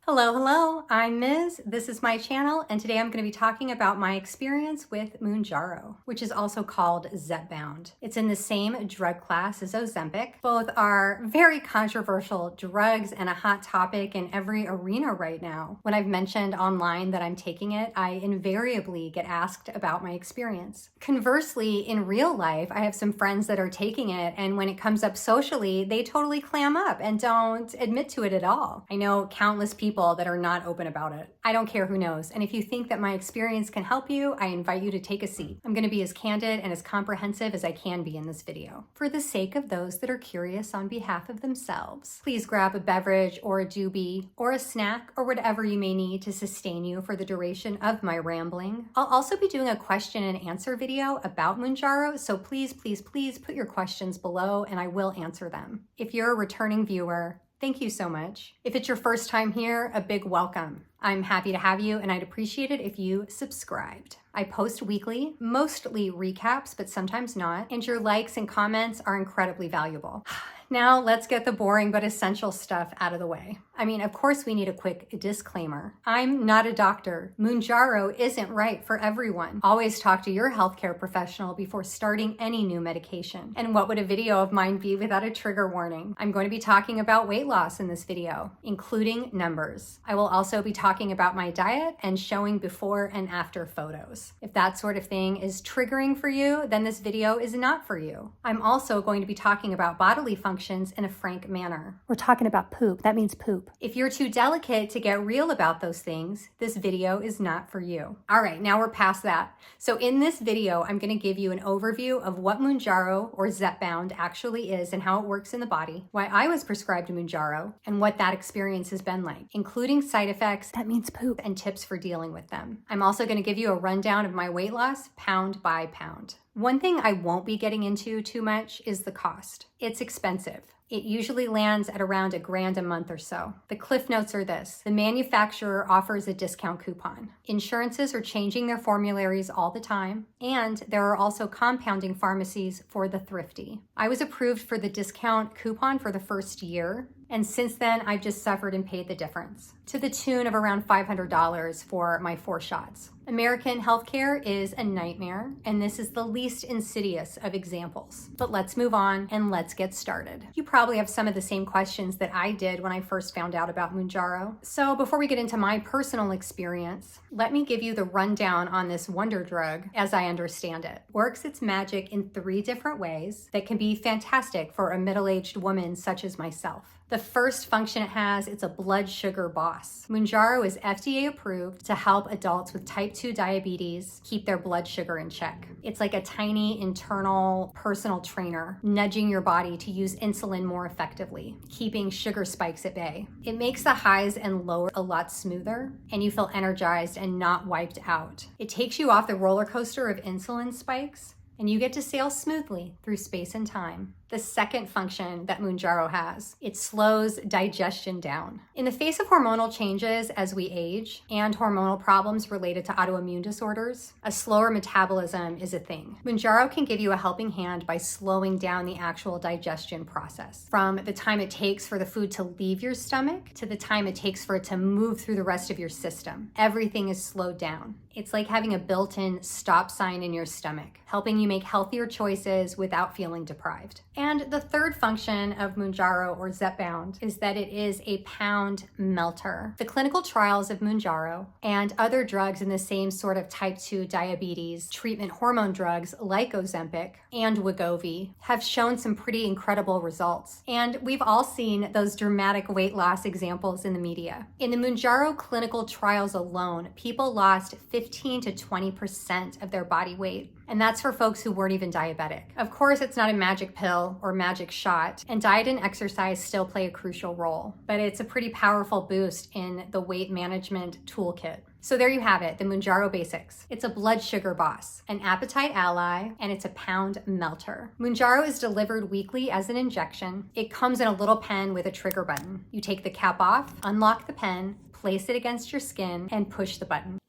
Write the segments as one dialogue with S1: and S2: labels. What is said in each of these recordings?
S1: Hello, hello, I'm Ms. This is my channel, and today I'm going to be talking about my experience with Mounjaro, which is also called zepbound. It's in the same drug class as Ozempic. Both are very controversial drugs and a hot topic in every arena right now. When I've mentioned online that I'm taking it, I invariably get asked about my experience. Conversely, in real life, I have some friends that are taking it, and when it comes up socially, they totally clam up and don't admit to it at all. I know countless people that are not open about it. I don't care who knows. And if you think that my experience can help you, I invite you to take a seat. I'm going to be as candid and as comprehensive as I can be in this video. For the sake of those that are curious on behalf of themselves, please grab a beverage or a doobie or a snack or whatever you may need to sustain you for the duration of my rambling. I'll also be doing a question and answer video about Mounjaro, so please put your questions below and I will answer them. If you're a returning viewer, thank you so much. If it's your first time here, a big welcome. I'm happy to have you, and I'd appreciate it if you subscribed. I post weekly, mostly recaps, but sometimes not, and your likes and comments are incredibly valuable. Now let's get the boring but essential stuff out of the way. I mean, of course we need a quick disclaimer. I'm not a doctor. Mounjaro isn't right for everyone. Always talk to your healthcare professional before starting any new medication. And what would a video of mine be without a trigger warning? I'm going to be talking about weight loss in this video, including numbers. I will also be talking about my diet and showing before and after photos. If that sort of thing is triggering for you, then this video is not for you. I'm also going to be talking about bodily functions in a frank manner. We're talking about poop. That means poop. If you're too delicate to get real about those things, this video is not for you. All right, now we're past that. So in this video, I'm going to give you an overview of what Mounjaro or zepbound actually is and how it works in the body, why I was prescribed Mounjaro, and what that experience has been like, including side effects, that means poop, and tips for dealing with them. I'm also going to give you a rundown of my weight loss pound by pound. One thing I won't be getting into too much is the cost. It's expensive. It usually lands at around $1,000 a month or so. The cliff notes are this: the manufacturer offers a discount coupon. Insurances are changing their formularies all the time, and there are also compounding pharmacies for the thrifty. I was approved for the discount coupon for the first year, and since then I've just suffered and paid the difference, to the tune of around $500 for my 4 shots. American healthcare is a nightmare, and this is the least insidious of examples. But let's move on and let's get started. You probably have some of the same questions that I did when I first found out about Mounjaro. So before we get into my personal experience, let me give you the rundown on this wonder drug as I understand it. It works its magic in 3 different ways that can be fantastic for a middle-aged woman such as myself. The first function it has, it's a blood sugar boss. Mounjaro is FDA approved to help adults with type 2 diabetes keep their blood sugar in check. It's like a tiny internal personal trainer, nudging your body to use insulin more effectively, keeping sugar spikes at bay. It makes the highs and lows a lot smoother, and you feel energized and not wiped out. It takes you off the roller coaster of insulin spikes, and you get to sail smoothly through space and time. The second function that Mounjaro has, it slows digestion down. In the face of hormonal changes as we age and hormonal problems related to autoimmune disorders, a slower metabolism is a thing. Mounjaro can give you a helping hand by slowing down the actual digestion process. From the time it takes for the food to leave your stomach to the time it takes for it to move through the rest of your system, everything is slowed down. It's like having a built-in stop sign in your stomach, helping you make healthier choices without feeling deprived. And the third function of Mounjaro or zepbound is that it is a pound melter. The clinical trials of Mounjaro and other drugs in the same sort of type 2 diabetes treatment hormone drugs like Ozempic and wegovy have shown some pretty incredible results. And we've all seen those dramatic weight loss examples in the media. In the Mounjaro clinical trials alone, people lost 15 to 20% of their body weight. And that's for folks who weren't even diabetic. Of course, it's not a magic pill or magic shot, and diet and exercise still play a crucial role, but it's a pretty powerful boost in the weight management toolkit. So there you have it, the Mounjaro basics. It's a blood sugar boss, an appetite ally, and it's a pound melter. Mounjaro is delivered weekly as an injection. It comes in a little pen with a trigger button. You take the cap off, unlock the pen, place it against your skin, and push the button.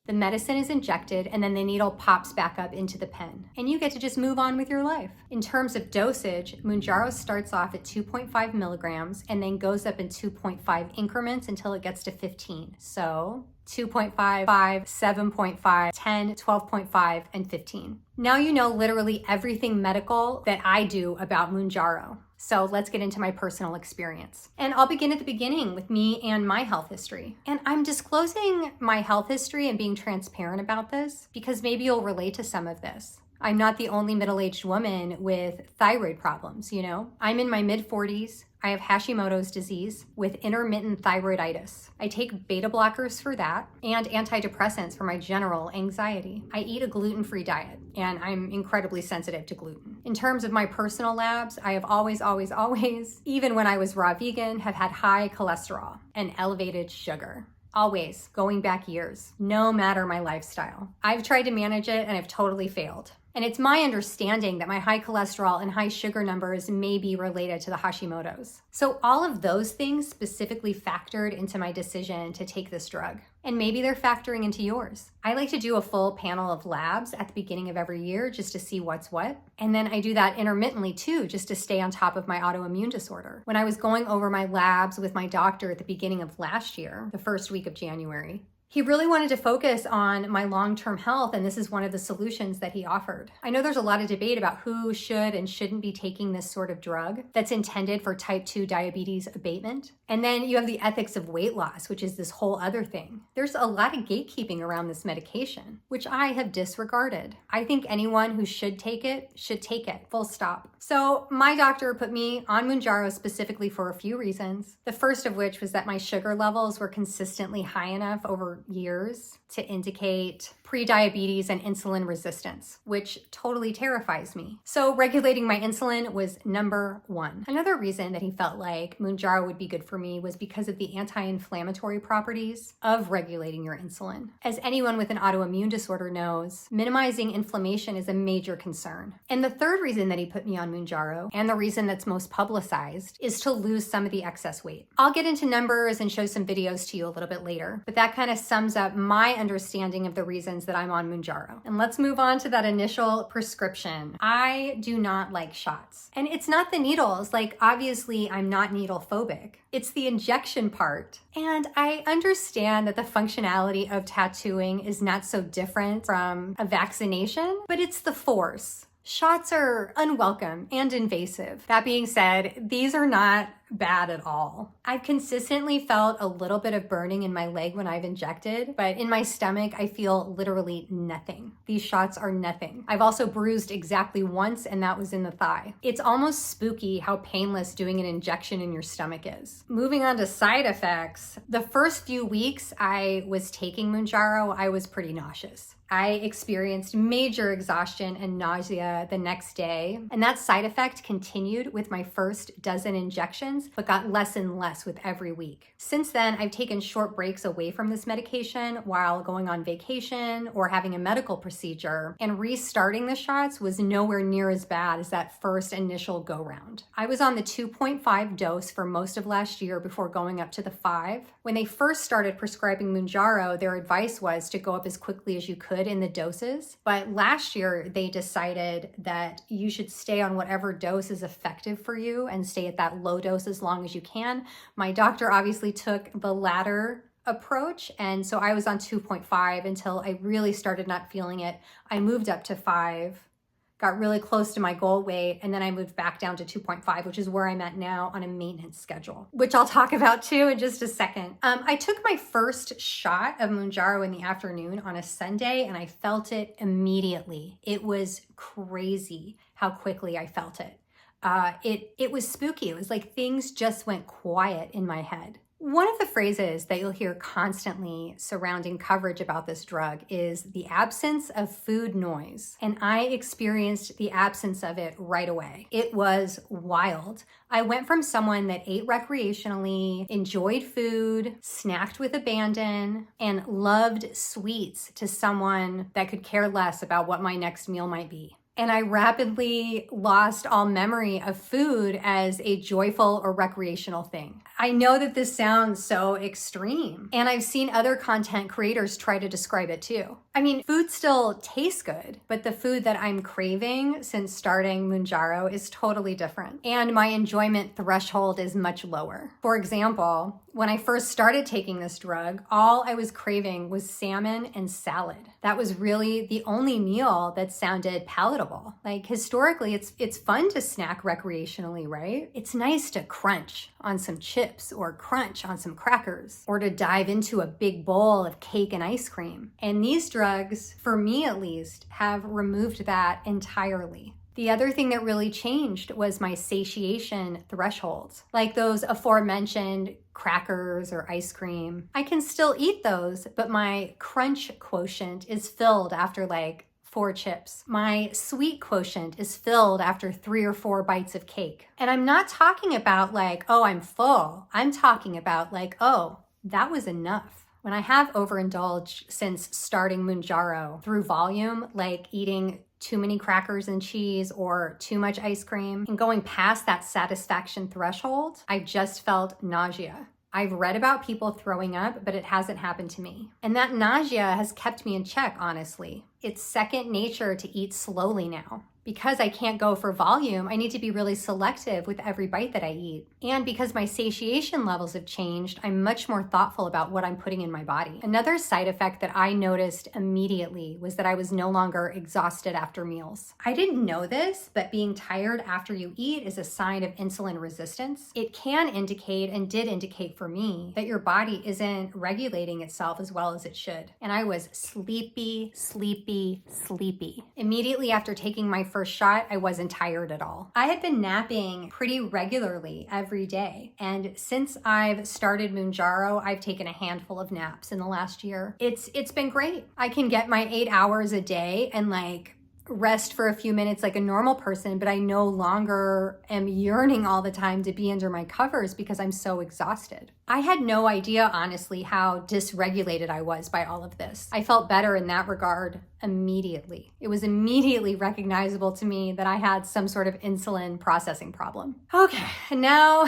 S1: The medicine is injected and then the needle pops back up into the pen and you get to just move on with your life. In terms of dosage, Mounjaro starts off at 2.5 milligrams and then goes up in 2.5 increments until it gets to 15. So 2.5, 5, 7.5, 10, 12.5, and 15. Now you know literally everything medical that I do about Mounjaro. So let's get into my personal experience. And I'll begin at the beginning with me and my health history. And I'm disclosing my health history and being transparent about this because maybe you'll relate to some of this. I'm not the only middle-aged woman with thyroid problems, you know? I'm in my mid-40s. I have Hashimoto's disease with intermittent thyroiditis. I take beta blockers for that and antidepressants for my general anxiety. I eat a gluten-free diet and I'm incredibly sensitive to gluten. In terms of my personal labs, I have always, even when I was raw vegan, have had high cholesterol and elevated sugar. Always, going back years, no matter my lifestyle. I've tried to manage it and I've totally failed. And it's my understanding that my high cholesterol and high sugar numbers may be related to the Hashimoto's. So all of those things specifically factored into my decision to take this drug. And maybe they're factoring into yours. I like to do a full panel of labs at the beginning of every year just to see what's what. And then I do that intermittently too, just to stay on top of my autoimmune disorder. When I was going over my labs with my doctor at the beginning of last year, the first week of January, he really wanted to focus on my long-term health, and this is one of the solutions that he offered. I know there's a lot of debate about who should and shouldn't be taking this sort of drug that's intended for type 2 diabetes abatement. And then you have the ethics of weight loss, which is this whole other thing. There's a lot of gatekeeping around this medication, which I have disregarded. I think anyone who should take it, full stop. So my doctor put me on Mounjaro specifically for a few reasons. The first of which was that my sugar levels were consistently high enough over years to indicate prediabetes and insulin resistance, which totally terrifies me. So regulating my insulin was number one. Another reason that he felt like Mounjaro would be good for me was because of the anti-inflammatory properties of regulating your insulin. As anyone with an autoimmune disorder knows, minimizing inflammation is a major concern. And the third reason that he put me on Mounjaro, and the reason that's most publicized, is to lose some of the excess weight. I'll get into numbers and show some videos to you a little bit later, but that kind of sums up my understanding of the reasons that I'm on Mounjaro. And let's move on to that initial prescription. I do not like shots. And it's not the needles, like obviously I'm not needle phobic. It's the injection part. And I understand that the functionality of tattooing is not so different from a vaccination, but it's the force. Shots are unwelcome and invasive. That being said, these are not bad at all. I've consistently felt a little bit of burning in my leg when I've injected, but in my stomach, I feel literally nothing. These shots are nothing. I've also bruised exactly once, and that was in the thigh. It's almost spooky how painless doing an injection in your stomach is. Moving on to side effects, the first few weeks I was taking Mounjaro, I was pretty nauseous. I experienced major exhaustion and nausea the next day, and that side effect continued with my first dozen injections, but got less and less with every week. Since then, I've taken short breaks away from this medication while going on vacation or having a medical procedure, and restarting the shots was nowhere near as bad as that first initial go-round. I was on the 2.5 dose for most of last year before going up to the 5. When they first started prescribing Mounjaro, their advice was to go up as quickly as you could in the doses, but last year they decided that you should stay on whatever dose is effective for you and stay at that low dose as long as you can. My doctor obviously took the latter approach, and so I was on 2.5 until I really started not feeling it. I moved up to 5, got really close to my goal weight, and then I moved back down to 2.5, which is where I'm at now on a maintenance schedule, which I'll talk about too in just a second. I took my first shot of Mounjaro in the afternoon on a Sunday, and I felt it immediately. It was crazy how quickly I felt it. It was spooky. It was like things just went quiet in my head. One of the phrases that you'll hear constantly surrounding coverage about this drug is the absence of food noise. And I experienced the absence of it right away. It was wild. I went from someone that ate recreationally, enjoyed food, snacked with abandon, and loved sweets to someone that could care less about what my next meal might be. And I rapidly lost all memory of food as a joyful or recreational thing. I know that this sounds so extreme, and I've seen other content creators try to describe it too. I mean, food still tastes good, but the food that I'm craving since starting Mounjaro is totally different, and my enjoyment threshold is much lower. For example, when I first started taking this drug, all I was craving was salmon and salad. That was really the only meal that sounded palatable. Like, historically, it's fun to snack recreationally, right? It's nice to crunch on some chips or crunch on some crackers or to dive into a big bowl of cake and ice cream. And these drugs, for me at least, have removed that entirely. The other thing that really changed was my satiation thresholds, like those aforementioned crackers or ice cream. I can still eat those, but my crunch quotient is filled after like 4 chips. My sweet quotient is filled after 3 or 4 bites of cake. And I'm not talking about like, oh, I'm full. I'm talking about like, oh, that was enough. When I have overindulged since starting Mounjaro through volume, like eating too many crackers and cheese or too much ice cream, and going past that satisfaction threshold, I just felt nausea. I've read about people throwing up, but it hasn't happened to me. And that nausea has kept me in check, honestly. It's second nature to eat slowly now. Because I can't go for volume, I need to be really selective with every bite that I eat. And because my satiation levels have changed, I'm much more thoughtful about what I'm putting in my body. Another side effect that I noticed immediately was that I was no longer exhausted after meals. I didn't know this, but being tired after you eat is a sign of insulin resistance. It can indicate, and did indicate for me, that your body isn't regulating itself as well as it should. And I was sleepy. Immediately after taking my first shot, I wasn't tired at all. I had been napping pretty regularly every day. And since I've started Mounjaro, I've taken a handful of naps in the last year. It's been great. I can get my 8 hours a day and like rest for a few minutes like a normal person, but I no longer am yearning all the time to be under my covers because I'm so exhausted. I had no idea, honestly, how dysregulated I was by all of this. I felt better in that regard immediately. It was immediately recognizable to me that I had some sort of insulin processing problem. Okay, and now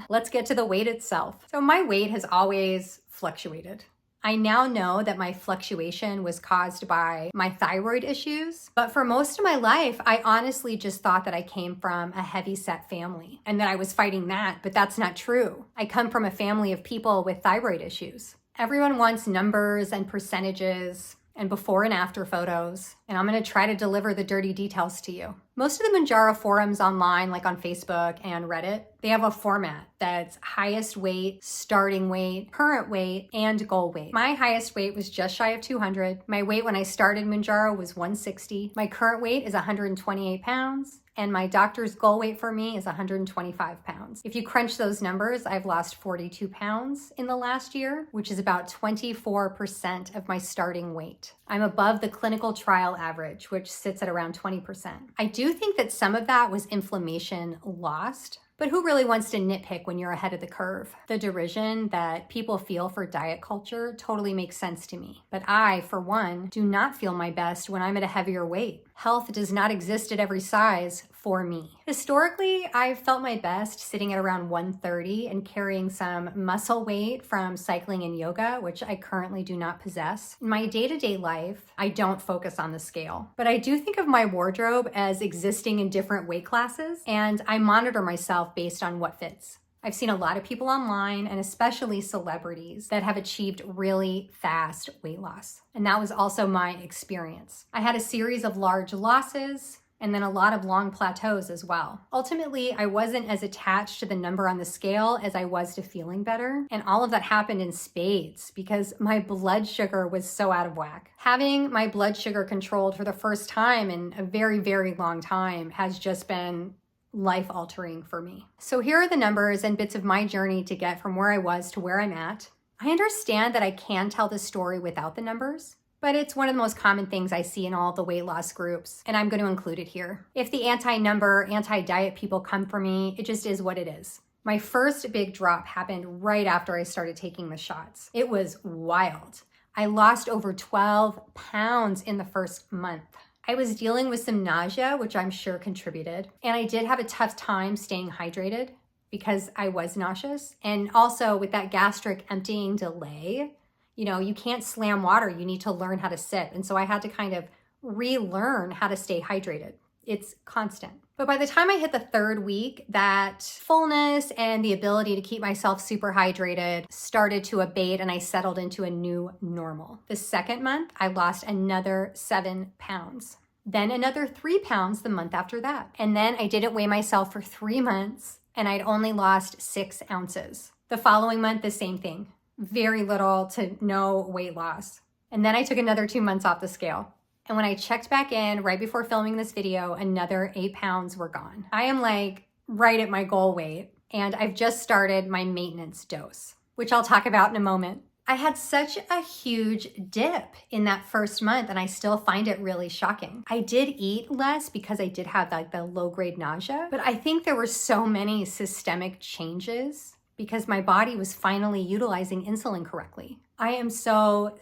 S1: let's get to the weight itself. So my weight has always fluctuated. I now know that my fluctuation was caused by my thyroid issues, but for most of my life, I honestly just thought that I came from a heavy-set family and that I was fighting that, but that's not true. I come from a family of people with thyroid issues. Everyone wants numbers and percentages and before and after photos, and I'm gonna try to deliver the dirty details to you. Most of the Mounjaro forums online, like on Facebook and Reddit, they have a format that's highest weight, starting weight, current weight, and goal weight. My highest weight was just shy of 200. My weight when I started Mounjaro was 160. My current weight is 128 pounds. And my doctor's goal weight for me is 125 pounds. If you crunch those numbers, I've lost 42 pounds in the last year, which is about 24% of my starting weight. I'm above the clinical trial average, which sits at around 20%. I do think that some of that was inflammation lost. But who really wants to nitpick when you're ahead of the curve? The derision that people feel for diet culture totally makes sense to me. But I, for one, do not feel my best when I'm at a heavier weight. Health does not exist at every size for me. Historically, I've felt my best sitting at around 130 and carrying some muscle weight from cycling and yoga, which I currently do not possess. In my day-to-day life, I don't focus on the scale, but I do think of my wardrobe as existing in different weight classes, and I monitor myself based on what fits. I've seen a lot of people online, and especially celebrities, that have achieved really fast weight loss. And that was also my experience. I had a series of large losses, and then a lot of long plateaus as well. Ultimately, I wasn't as attached to the number on the scale as I was to feeling better. And all of that happened in spades because my blood sugar was so out of whack. Having my blood sugar controlled for the first time in a very, very long time has just been life-altering for me. So here are the numbers and bits of my journey to get from where I was to where I'm at. I understand that I can tell the story without the numbers, but it's one of the most common things I see in all the weight loss groups, and I'm going to include it here. If the anti-number, anti-diet people come for me, it just is what it is. My first big drop happened right after I started taking the shots. It was wild. I lost over 12 pounds in the first month. I was dealing with some nausea, which I'm sure contributed, and I did have a tough time staying hydrated because I was nauseous. And also with that gastric emptying delay, you know, you can't slam water. You need to learn how to sip. And so I had to kind of relearn how to stay hydrated. It's constant. But by the time I hit the 3rd week, that fullness and the ability to keep myself super hydrated started to abate, and I settled into a new normal. The 2nd month, I lost another 7 pounds. Then another 3 pounds the month after that. And then I didn't weigh myself for 3 months, and I'd only lost 6 ounces. The following month, the same thing. Very little to no weight loss. And then I took another 2 months off the scale. And when I checked back in right before filming this video, another 8 pounds were gone. I am like right at my goal weight, and I've just started my maintenance dose, which I'll talk about in a moment. I had such a huge dip in that 1st month, and I still find it really shocking. I did eat less because I did have like the low-grade nausea, but I think there were so many systemic changes because my body was finally utilizing insulin correctly. I am so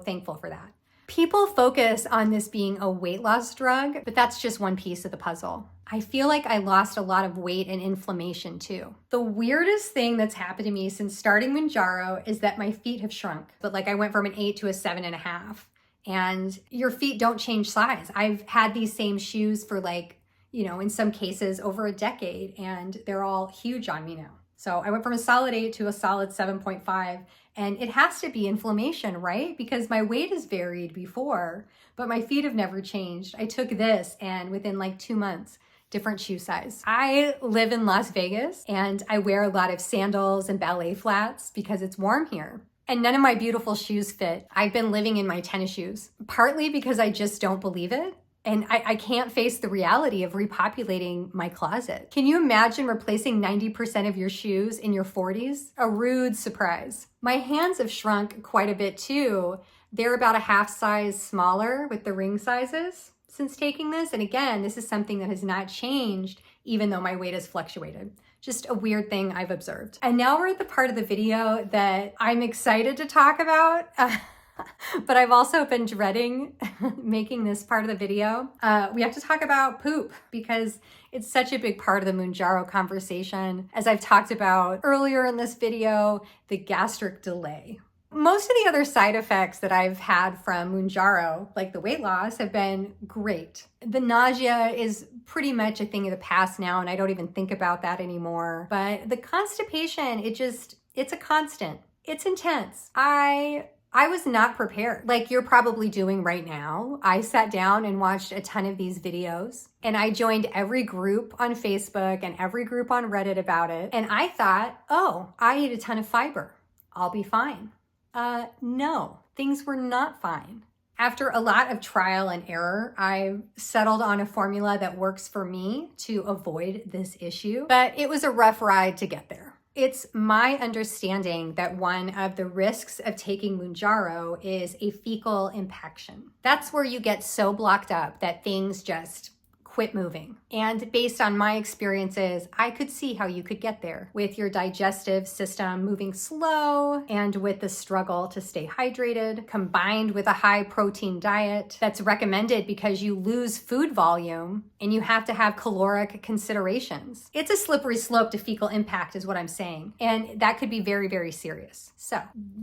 S1: thankful for that. People focus on this being a weight loss drug, but that's just one piece of the puzzle. I feel like I lost a lot of weight and inflammation too. The weirdest thing that's happened to me since starting Mounjaro is that my feet have shrunk, but like I went from an 8 to a 7.5, and your feet don't change size. I've had these same shoes for like, you know, in some cases over a decade, and they're all huge on me now. So I went from a solid 8 to a solid 7.5, and it has to be inflammation, right? Because my weight has varied before, but my feet have never changed. I took this, and within like 2 months, different shoe size. I live in Las Vegas, and I wear a lot of sandals and ballet flats because it's warm here. And none of my beautiful shoes fit. I've been living in my tennis shoes, partly because I just don't believe it. And I can't face the reality of repopulating my closet. Can you imagine replacing 90% of your shoes in your 40s? A rude surprise. My hands have shrunk quite a bit too. They're about a half size smaller with the ring sizes since taking this. And again, this is something that has not changed even though my weight has fluctuated. Just a weird thing I've observed. And now we're at the part of the video that I'm excited to talk about. But I've also been dreading making this part of the video. We have to talk about poop because it's such a big part of the Mounjaro conversation. As I've talked about earlier in this video, the gastric delay. Most of the other side effects that I've had from Mounjaro, like the weight loss, have been great. The nausea is pretty much a thing of the past now, and I don't even think about that anymore. But the constipation, it's a constant. It's intense. I was not prepared, like you're probably doing right now. I sat down and watched a ton of these videos, and I joined every group on Facebook and every group on Reddit about it. And I thought, oh, I eat a ton of fiber. I'll be fine. No, things were not fine. After a lot of trial and error, I've settled on a formula that works for me to avoid this issue, but it was a rough ride to get there. It's my understanding that one of the risks of taking Mounjaro is a fecal impaction. That's where you get so blocked up that things just quit moving. And based on my experiences, I could see how you could get there with your digestive system moving slow and with the struggle to stay hydrated, combined with a high protein diet that's recommended because you lose food volume and you have to have caloric considerations. It's a slippery slope to fecal impact is what I'm saying. And that could be very, very serious. So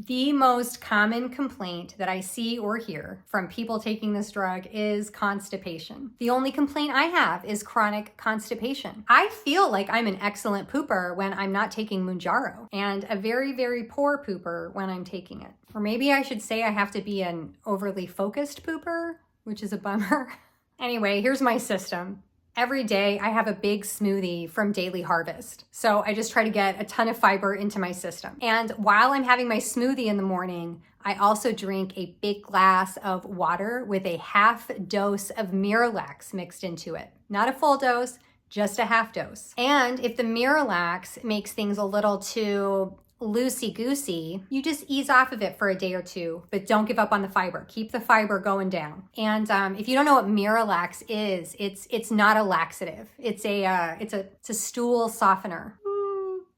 S1: the most common complaint that I see or hear from people taking this drug is constipation. The only complaint I have is chronic constipation. I feel like I'm an excellent pooper when I'm not taking Mounjaro, and a very, very poor pooper when I'm taking it. Or maybe I should say I have to be an overly focused pooper, which is a bummer. Anyway, here's my system. Every day I have a big smoothie from Daily Harvest. So I just try to get a ton of fiber into my system. And while I'm having my smoothie in the morning, I also drink a big glass of water with a half dose of Miralax mixed into it. Not a full dose, just a half dose. And if the Miralax makes things a little too loosey-goosey, you just ease off of it for a day or two, but don't give up on the fiber. Keep the fiber going down. And if you don't know what Miralax is, it's not a laxative. It's a stool softener.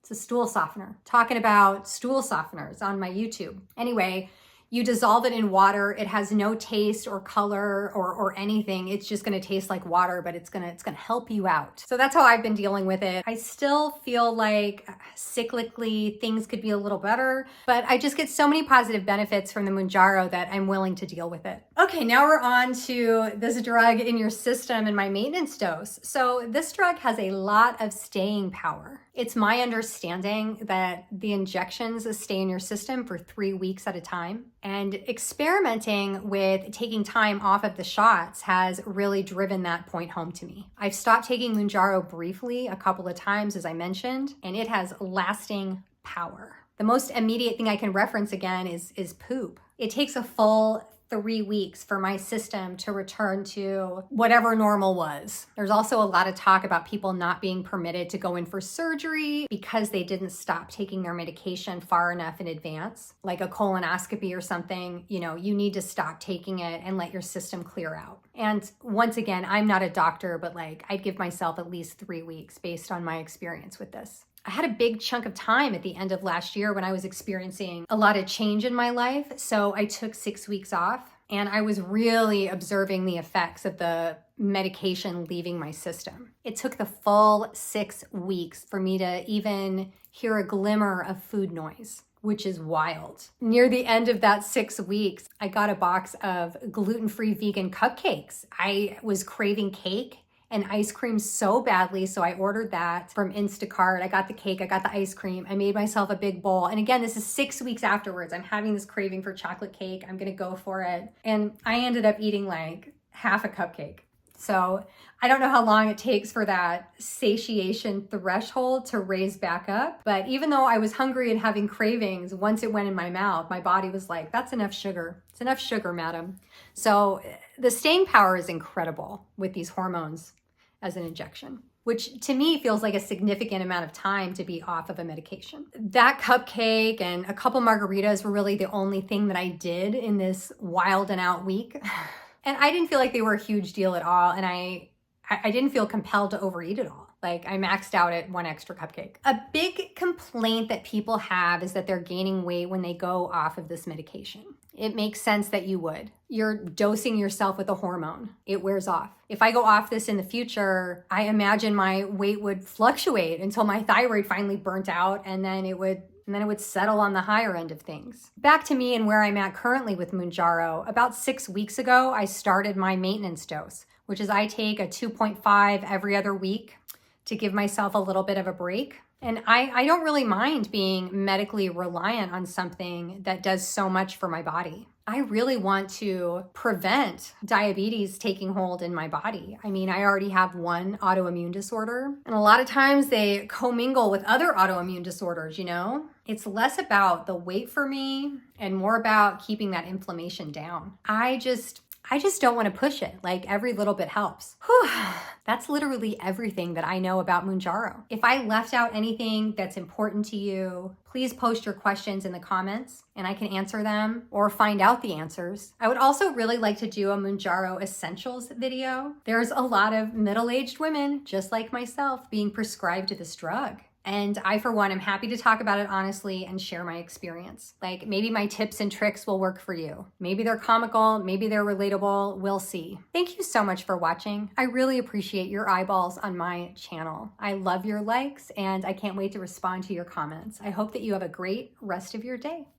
S1: It's a stool softener. Talking about stool softeners on my YouTube. Anyway, You dissolve it in water. It has no taste or color or anything. It's just gonna taste like water, but it's gonna help you out. So that's how I've been dealing with it. I still feel like cyclically things could be a little better, but I just get so many positive benefits from the Mounjaro that I'm willing to deal with it. Okay, now we're on to this drug in your system and my maintenance dose. So this drug has a lot of staying power. It's my understanding that the injections stay in your system for 3 weeks at a time. And experimenting with taking time off of the shots has really driven that point home to me. I've stopped taking Mounjaro briefly a couple of times, as I mentioned, and it has lasting power. The most immediate thing I can reference again is poop. It takes a full 3 weeks for my system to return to whatever normal was. There's also a lot of talk about people not being permitted to go in for surgery because they didn't stop taking their medication far enough in advance, like a colonoscopy or something. You know, you need to stop taking it and let your system clear out. And once again, I'm not a doctor, but like I'd give myself at least 3 weeks based on my experience with this. I had a big chunk of time at the end of last year when I was experiencing a lot of change in my life. So I took 6 weeks off and I was really observing the effects of the medication leaving my system. It took the full 6 weeks for me to even hear a glimmer of food noise, which is wild. Near the end of that 6 weeks, I got a box of gluten-free vegan cupcakes. I was craving cake and ice cream so badly, so I ordered that from Instacart. I got the cake, I got the ice cream, I made myself a big bowl. And again, this is 6 weeks afterwards. I'm having this craving for chocolate cake. I'm gonna go for it. And I ended up eating like half a cupcake. So I don't know how long it takes for that satiation threshold to raise back up. But even though I was hungry and having cravings, once it went in my mouth, my body was like, that's enough sugar. It's enough sugar, madam. So the staying power is incredible with these hormones as an injection, which to me feels like a significant amount of time to be off of a medication. That cupcake and a couple margaritas were really the only thing that I did in this wild and out week. And I didn't feel like they were a huge deal at all. And I didn't feel compelled to overeat it all. Like I maxed out at 1 extra cupcake. A big complaint that people have is that they're gaining weight when they go off of this medication. It makes sense that you would. You're dosing yourself with a hormone. It wears off. If I go off this in the future, I imagine my weight would fluctuate until my thyroid finally burnt out and then it would settle on the higher end of things. Back to me and where I'm at currently with Mounjaro. About 6 weeks ago, I started my maintenance dose, which is I take a 2.5 every other week to give myself a little bit of a break. And I don't really mind being medically reliant on something that does so much for my body. I really want to prevent diabetes taking hold in my body. I mean, I already have one autoimmune disorder, and a lot of times they commingle with other autoimmune disorders, you know? It's less about the weight for me and more about keeping that inflammation down. I just don't want to push it. Like every little bit helps. Whew. That's literally everything that I know about Mounjaro. If I left out anything that's important to you, please post your questions in the comments and I can answer them or find out the answers. I would also really like to do a Mounjaro essentials video. There's a lot of middle-aged women, just like myself, being prescribed this drug. And I, for one, am happy to talk about it honestly and share my experience. Like maybe my tips and tricks will work for you. Maybe they're comical, maybe they're relatable, we'll see. Thank you so much for watching. I really appreciate your eyeballs on my channel. I love your likes and I can't wait to respond to your comments. I hope that you have a great rest of your day.